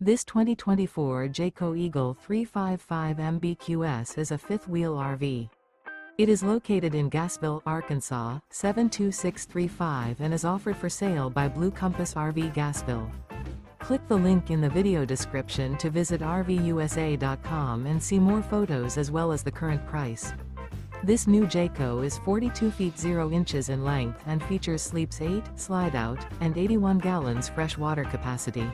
This 2024 Jayco Eagle 355 MBQS is a fifth-wheel RV. It is located in Gassville, Arkansas, 72635 and is offered for sale by Blue Compass RV Gassville. Click the link in the video description to visit RVUSA.com and see more photos as well as the current price. This new Jayco is 42 feet 0 inches in length and features sleeps 8, slide-out, and 81 gallons fresh water capacity.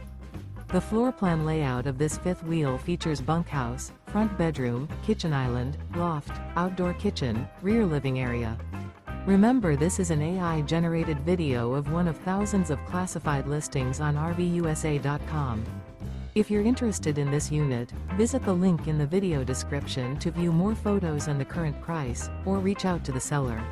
The floor plan layout of this fifth wheel features bunkhouse, front bedroom, kitchen island, loft, outdoor kitchen, rear living area. Remember, this is an AI-generated video of one of thousands of classified listings on RVUSA.com. If you're interested in this unit, visit the link in the video description to view more photos and the current price, or reach out to the seller.